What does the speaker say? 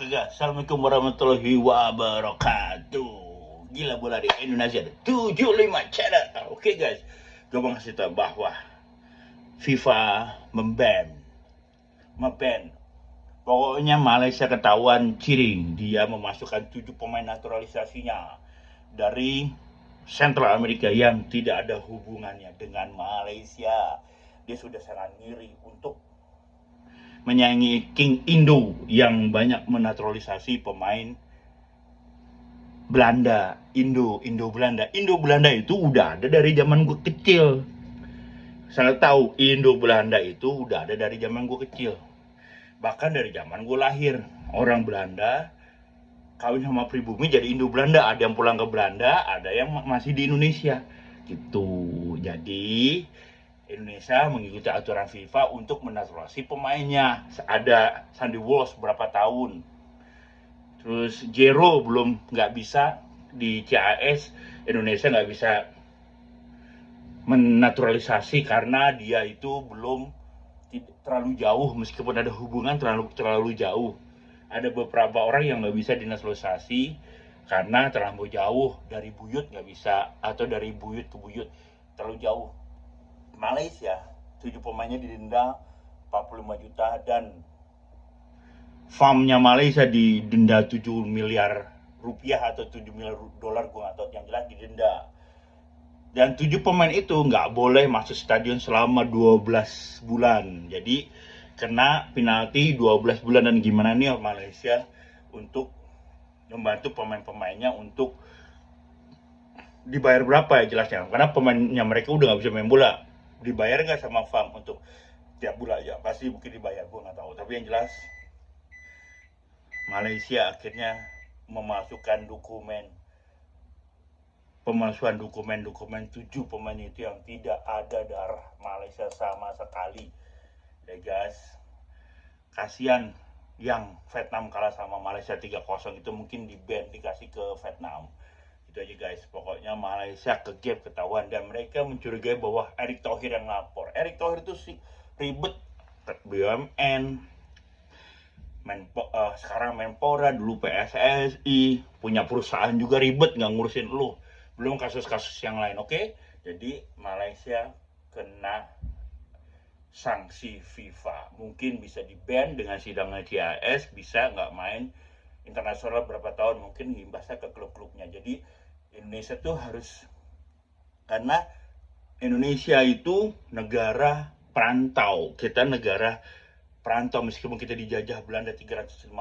Oke guys, Assalamualaikum warahmatullahi wabarakatuh. Gila bola di Indonesia ada 75 channel. Oke guys, gue mau kasih tau bahwa FIFA memban. Pokoknya Malaysia ketahuan ciring. Dia memasukkan 7 pemain naturalisasinya dari Central Amerika yang tidak ada hubungannya dengan Malaysia. Dia sudah sangat ngiri untuk menyaingi King Indo yang banyak menaturalisasi pemain Belanda. Indo Belanda itu udah ada dari zaman gue kecil. Sangat tahu Indo Belanda itu udah ada dari zaman gue kecil. Bahkan dari zaman gue lahir, orang Belanda kawin sama pribumi jadi Indo Belanda. Ada yang pulang ke Belanda, ada yang masih di Indonesia gitu. Jadi Indonesia mengikuti aturan FIFA untuk menaturalisasi pemainnya. Ada Sandy Walsh berapa tahun, terus Jero belum nggak bisa di CAS. Indonesia nggak bisa menaturalisasi karena dia itu belum terlalu jauh, meskipun ada hubungan terlalu jauh. Ada beberapa orang yang nggak bisa dinaturalisasi karena terlalu jauh, dari buyut nggak bisa, atau dari buyut ke buyut terlalu jauh. Malaysia 7 pemainnya didenda 45 juta dan farmnya Malaysia didenda 7 miliar rupiah atau 7 miliar dolar, gue nggak tahu, yang jelas didenda. Dan 7 pemain itu nggak boleh masuk stadion selama 12 bulan. Jadi kena penalti 12 bulan. Dan gimana nih Malaysia untuk membantu pemain-pemainnya untuk dibayar berapa ya jelasnya, karena pemainnya mereka udah nggak bisa main bola. Dibayar nggak sama farm untuk tiap bulan aja? Pasti mungkin dibayar, gue nggak tahu. Tapi yang jelas Malaysia akhirnya memasukkan pemalsuan dokumen 7 pemain itu yang tidak ada darah Malaysia sama sekali. Ya guys, kasihan yang Vietnam kalah sama Malaysia 3-0 itu, mungkin di ban, dikasih ke Vietnam. Itu aja guys, pokoknya Malaysia ke game ketahuan. Dan mereka mencurigai bahwa Erick Thohir yang lapor. Erick Thohir itu sih ribet, BUMN, sekarang Menpora, dulu PSSI, punya perusahaan juga, ribet nggak ngurusin lu. Belum kasus-kasus yang lain. Oke, jadi Malaysia kena sanksi FIFA, mungkin bisa di ban dengan sidangnya CAS, bisa nggak main internasional berapa tahun, mungkin imbasnya ke klub-klubnya. Jadi Indonesia tuh harus, karena Indonesia itu negara perantau, kita negara perantau, meskipun kita dijajah Belanda 350